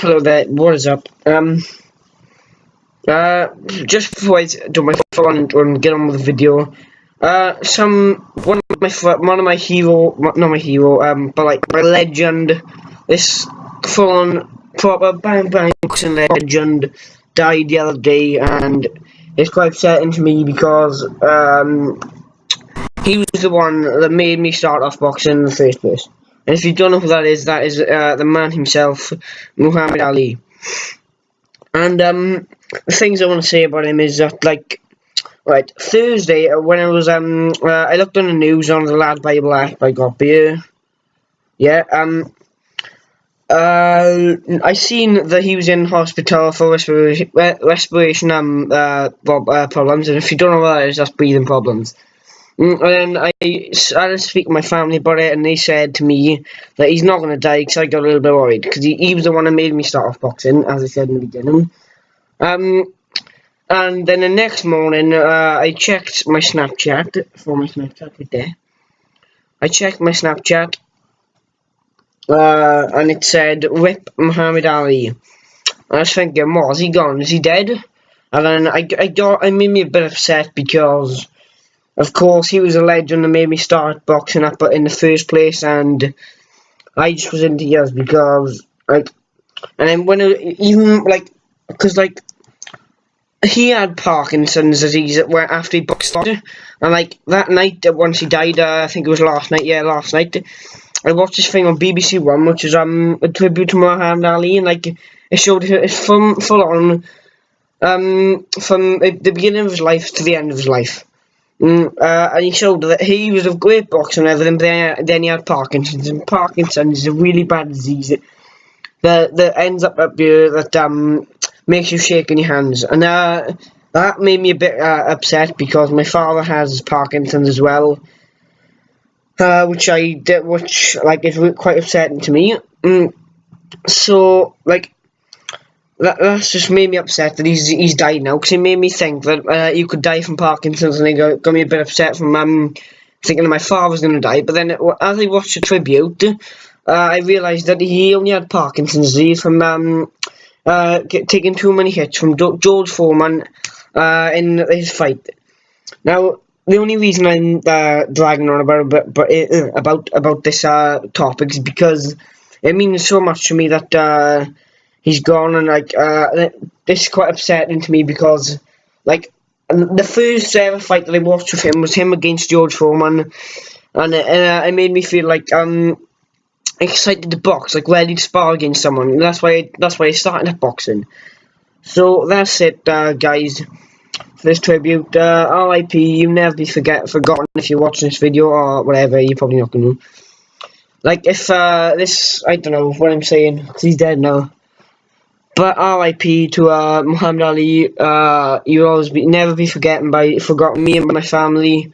Hello there, what is up? Just before I do my phone and get on with the video, one of my hero, not my hero, but like my legend, this full-on proper bang bang boxing legend died the other day, and it's quite upsetting to me because he was the one that made me start off boxing in the first place. And if you don't know who that is the man himself, Muhammad Ali. And the things I want to say about him is that, like, right, Thursday when I was I looked on the news on the Lad Bible app I got beer. Yeah, I seen that he was in hospital for respiration problems, and if you don't know what that is, that's breathing problems. And then I had to speak to my family about it, and they said to me that he's not going to die, because I got a little bit worried, because he was the one that made me start off boxing, as I said in the beginning. And then the next morning, I checked my Snapchat, right there. I checked my Snapchat, and it said, "Rip Muhammad Ali." I was thinking, what, is he gone? Is he dead? And then I made me a bit upset, because of course, he was a legend that made me start boxing up in the first place, and I just was in tears because, like, and then because, like, he had Parkinson's disease after he boxed, and, like, that night, once he died, I think it was last night, I watched this thing on BBC One, which is, a tribute to Muhammad Ali, and, like, it showed it full on, from the beginning of his life to the end of his life. And he showed that he was a great boxer and everything, but then he had Parkinson's, and Parkinson's is a really bad disease that ends up here, that makes you shake in your hands, and that made me a bit upset, because my father has Parkinson's as well, which is quite upsetting to me. So, like, that's just made me upset that he's died now, because it made me think that you could die from Parkinson's, and it got me a bit upset from thinking that my father's going to die. But then as I watched the tribute, I realised that he only had Parkinson's disease from taking too many hits from George Foreman in his fight. Now, the only reason I'm dragging on about this topic is because it means so much to me that he's gone, and, like, this is quite upsetting to me, because, like, the first ever fight that I watched with him was him against George Foreman, and it made me feel like excited to box, like ready to spar against someone. And that's why I started at boxing. So that's it, guys, for this tribute. R.I.P. You never be forgotten if you're watching this video or whatever. You're probably not going to. Like, if I don't know what I'm saying, because he's dead now. But R.I.P. to Muhammad Ali. You'll always never be forgotten me and my family.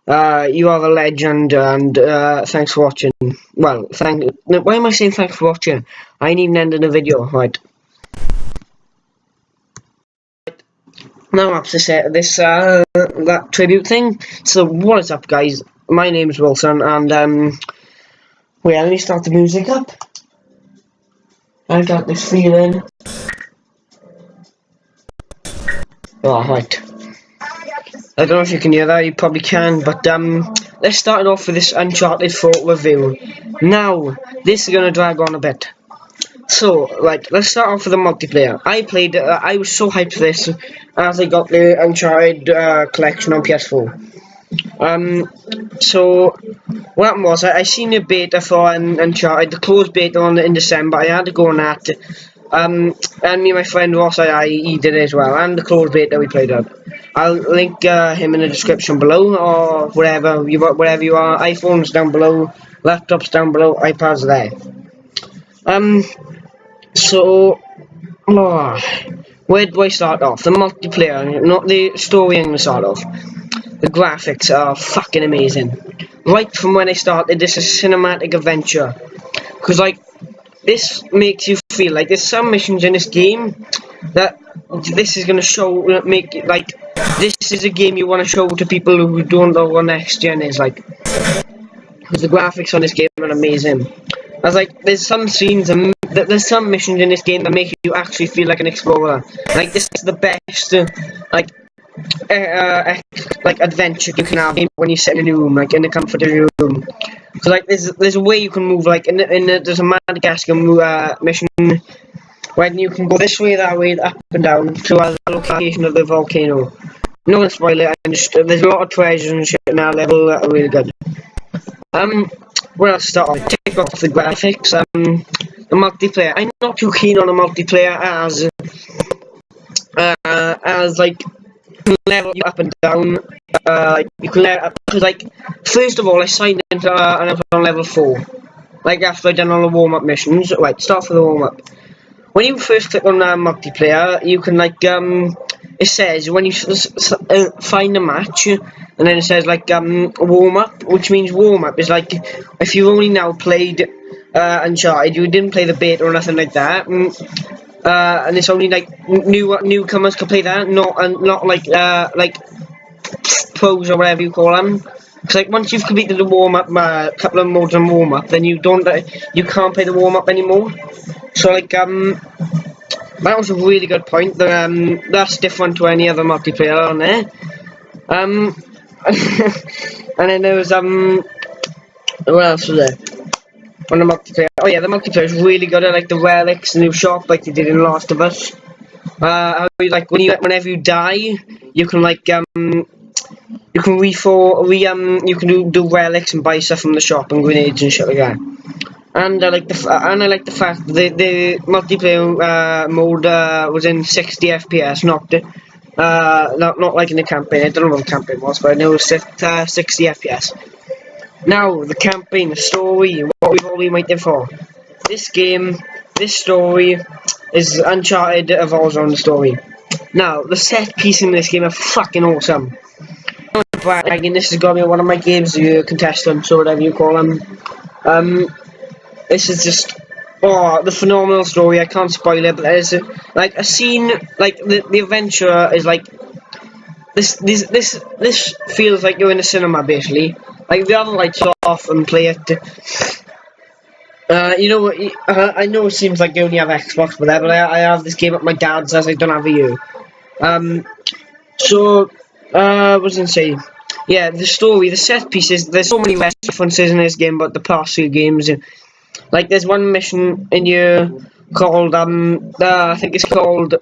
You are a legend, and thanks for watching. Well, why am I saying thanks for watching? I ain't even ended the video, right? Now I'm up to set this that tribute thing. So what is up, guys? My name's Wilson, and wait, let me start the music up. I got this feeling. Oh, right. I don't know if you can hear that, you probably can, but let's start it off with this Uncharted 4 review. Now, this is going to drag on a bit. So, right, let's start off with the multiplayer. I was so hyped for this as I got the Uncharted collection on PS4. So what happened was I seen a beta for Uncharted, the closed beta in December. I had to go on that, and me and my friend Ross, he did it as well, and the closed beta we played up. I'll link him in the description below, or wherever you are. iPhones down below, laptops down below, iPads there. So, where do I start off? The multiplayer, not the story. I'm gonna start off. The graphics are fucking amazing. Right from when I started, this is a cinematic adventure. Because, like, this makes you feel like there's some missions in this game that this is going to this is a game you want to show to people who don't know what next gen is like. Because the graphics on this game are amazing. There's some scenes, there's some missions in this game that make you actually feel like an explorer. Like, this is the best, like adventure you can have when you sit in a room, like in the comfort of your room. So like there's a way you can move, like there's a Madagascar mission when you can go this way, that way, up and down to the location of the volcano. No one spoil it. And there's a lot of treasures and shit in that level that are really good. Where I'll start off, take off the graphics. The multiplayer. I'm not too keen on the multiplayer as like level you up and down. You can level up, cause like first of all I signed into and I was on level 4. Like after I'd done all the warm-up missions. Right, start for the warm-up. When you first click on multiplayer, you can like it says when you find a match, and then it says like warm-up, which means warm-up is like if you've only now played Uncharted, you didn't play the beta or nothing like that. And it's only like newcomers can play that, not like pros or whatever you call them. It's like once you've completed the warm up, couple of modes on warm up, then you can't play the warm up anymore. So like that was a really good point. That's different to any other multiplayer on there. And then there was what else was there? On the multiplayer. Oh yeah, the multiplayer is really good. I like the relics, the new shop, like they did in Last of Us. Like whenever you die, you can like you can you can do relics and buy stuff from the shop and grenades and shit like that. And I like the fact that the multiplayer mode was in 60 FPS, not like in the campaign. I don't know what the campaign was, but I know it was 60 FPS. Now, the campaign, the story, what we've all been waiting for. This game, this story, is Uncharted evolves on the story. Now, the set piece in this game are fucking awesome. Bragging, this has got to be one of my games, the contestants, or whatever you call them. This is just, the phenomenal story. I can't spoil it, but there's like a scene, like the adventure is like, this feels like you're in a cinema, basically. Like, the other lights off and play it. You know what? I know it seems like you only have Xbox, but I have this game at my dad's as I don't have a U. So, what was I going to say? Yeah, the story, the set pieces. There's so many references in this game, but the past few games. Like, there's one mission in here called I think it's called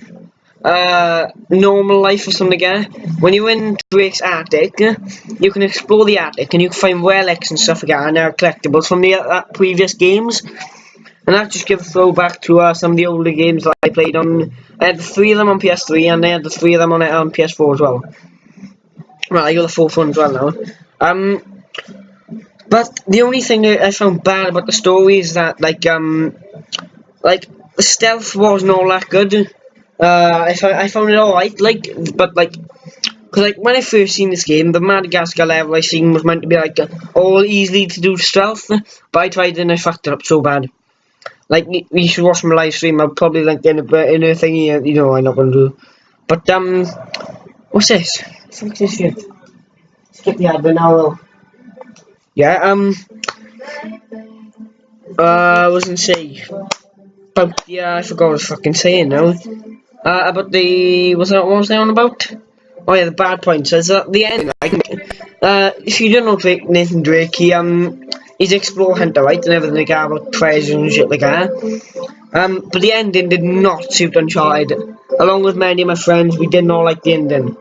Normal Life or something like that. When you're in Drake's attic, you can explore the attic and you can find relics and stuff like that, and they're collectibles from the previous games. And that just gives a throwback to some of the older games that I played on. I had 3 of them on PS3, and I had the 3 of them on PS4 as well. Right, I got the 4th one as well now. But the only thing that I found bad about the story is that like the stealth wasn't all that good. I found it alright, but cause like when I first seen this game, the Madagascar level I seen was meant to be like all easily to do stealth, but I tried and I fucked it up so bad. Like you should watch my live stream. I'll probably link in a thingy, you know I'm not gonna do. But what's this? Fuck this shit. Skip the ad, but now. Yeah, I was gonna say about I forgot what I was fucking saying now. About the what was I on about? Oh yeah, the bad points. Is at the end. If you don't know Nathan Drake, he's Explorer Hunter, right, and everything like that about treasure and shit like that. But the ending did not suit Uncharted. Along with many of my friends, we did not like the ending.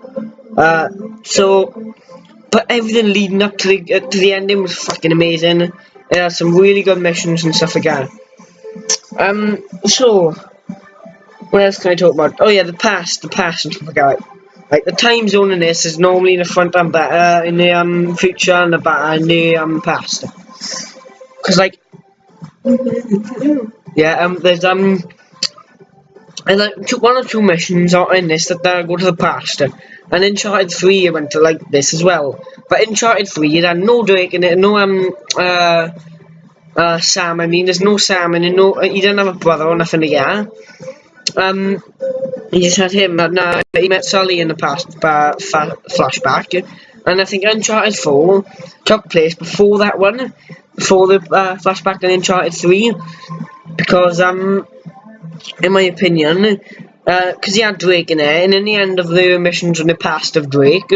But everything leading up to the ending was fucking amazing. It had some really good missions and stuff like that. So what else can I talk about? Oh yeah, the past and stuff like that. Like the time zone in this is normally in the front and back, in the future and the back and the past. Cause like, yeah, there's and like 1 or 2 missions are in this that go to the past. And Uncharted 3 went to like this as well. But Uncharted 3 it had no Drake in it, no Sam. I mean, there's no Sam and he didn't have a brother or nothing like that. He just had him. But nah, he met Sully in the past flashback. And I think Uncharted 4 took place before that one, before the flashback in Uncharted 3. because in my opinion, because he had Drake in there, and in the end of the missions in the past of Drake,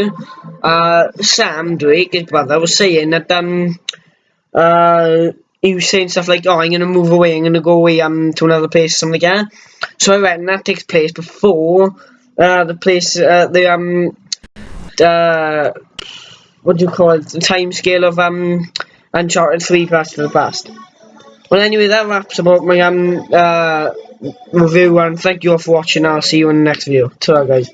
Sam Drake, his brother, was saying that he was saying stuff like, "Oh, I'm gonna move away. I'm gonna go away to another place," or something like that. So I reckon that takes place before the place what do you call it? The time scale of Uncharted 3 Blast to the Past. Well, anyway, that wraps about my review, and thank you all for watching. I'll see you in the next video. Ta-ra, guys.